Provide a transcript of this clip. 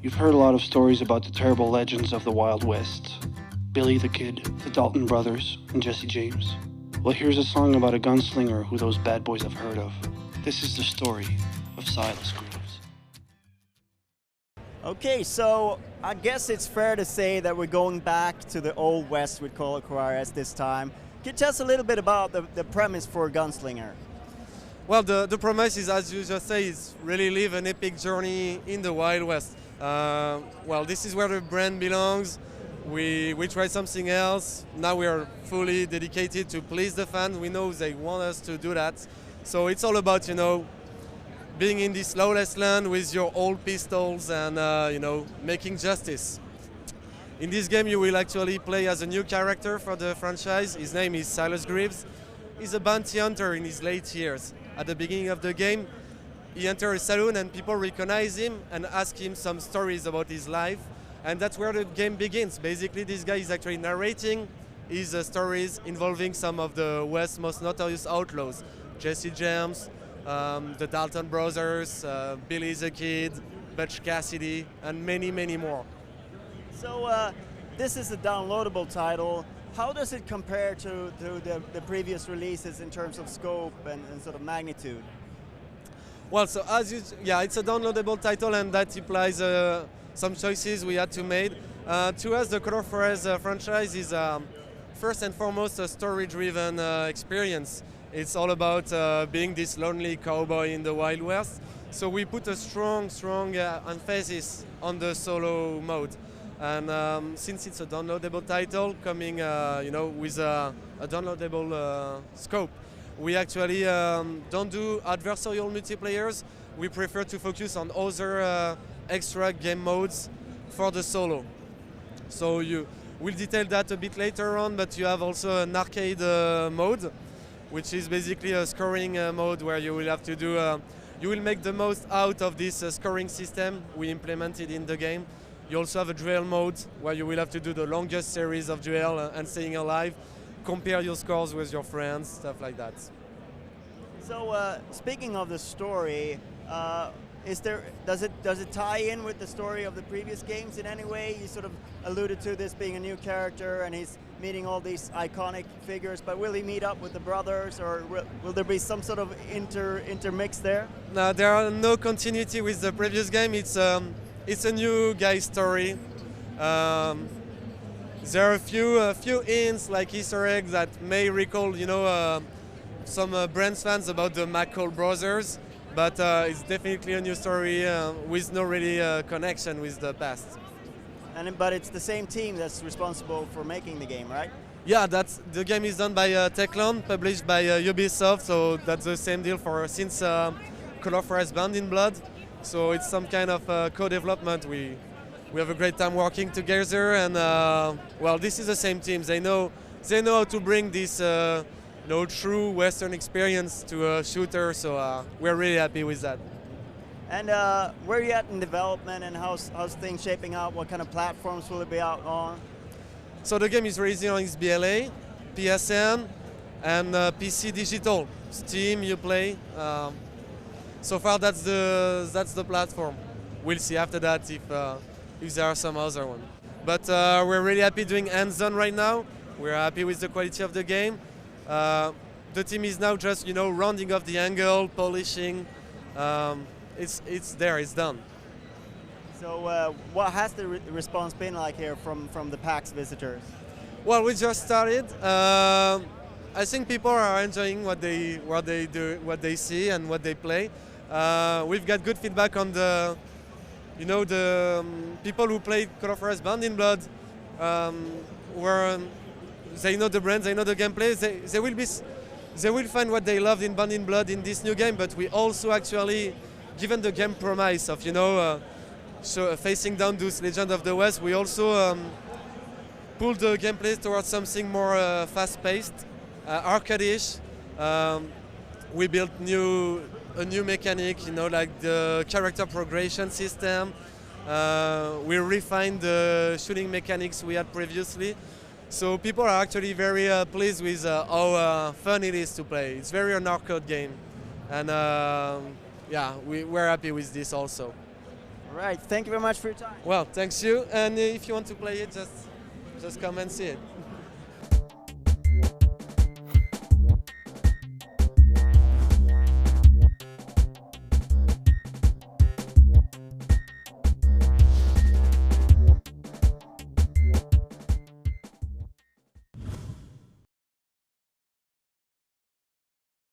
You've heard a lot of stories about the terrible legends of the Wild West. Billy the Kid, the Dalton brothers, and Jesse James. Well, here's a song about a gunslinger who those bad boys have heard of. This is the story of Silas Greaves. Okay, so I guess it's fair to say that we're going back to the Old West with Call of Juarez this time. Can you tell us a little bit about the premise for Gunslinger? Well, the premise is, as you just say, is really live an epic journey in the Wild West. Well, this is where the brand belongs. We tried something else. Now we are fully dedicated to please the fans. We know they want us to do that. So it's all about, being in this lawless land with your old pistols and, making justice. In this game, you will actually play as a new character for the franchise. His name is Silas Greaves. He's a bounty hunter in his late years. At the beginning of the game, he enters a saloon and people recognize him and ask him some stories about his life. And that's where the game begins. Basically, this guy is actually narrating his stories involving some of the West's most notorious outlaws. Jesse James, the Dalton brothers, Billy the Kid, Butch Cassidy, and many, many more. So this is a downloadable title. How does it compare to the previous releases in terms of scope and sort of magnitude? Well, so it's a downloadable title, and that implies some choices we had to make. To us, the Call of Juarez franchise is first and foremost a story-driven experience. It's all about being this lonely cowboy in the Wild West. So we put a strong emphasis on the solo mode. And since it's a downloadable title coming with a downloadable scope, we actually don't do adversarial multiplayers. We prefer to focus on other extra game modes for the solo. So we'll detail that a bit later on, but you have also an arcade mode, which is basically a scoring mode where you will have to do, you will make the most out of this scoring system we implemented in the game. You also have a duel mode where you will have to do the longest series of duel and staying alive, compare your scores with your friends, stuff like that. So speaking of the story, does it tie in with the story of the previous games in any way? You sort of alluded to this being a new character and he's meeting all these iconic figures, but will he meet up with the brothers, or will there be some sort of intermix there? No, there are no continuity with the previous game. It's a new guy's story. There are a few hints, like Easter eggs, that may recall, some Brands fans about the McCall brothers, but it's definitely a new story with no really connection with the past. But it's the same team that's responsible for making the game, right? Yeah, the game is done by Techland, published by Ubisoft, so that's the same deal since Call of Juarez Bound in Blood. So it's some kind of co-development. We have a great time working together, and well, this is the same team. They know how to bring this true Western experience to a shooter. So we're really happy with that. And where are you at in development, and how's things shaping out? What kind of platforms will it be out on? So the game is releasing on XBLA, PSN, and PC Digital. Steam, Uplay. So far, that's the platform. We'll see after that if there are some other one. But we're really happy doing hands-on right now. We're happy with the quality of the game. The team is now just rounding off the angle, polishing. It's there, it's done. So what has the response been like here from the PAX visitors? Well, we just started. I think people are enjoying what they see and what they play. We've got good feedback on the people who played Call of Juarez Bound in Blood. They know the brand, they know the gameplay. They will find what they loved in Bound in Blood in this new game. But we also actually, given the game promise of facing down those Legends of the West, we also pulled the gameplay towards something more fast-paced, arcade-ish. We built a new mechanic, like the character progression system. We refined the shooting mechanics we had previously. So people are actually very pleased with how fun it is to play. It's very an arcade game, and yeah, we're happy with this also. All right, thank you very much for your time. Well, thanks you, and if you want to play it, just come and see it.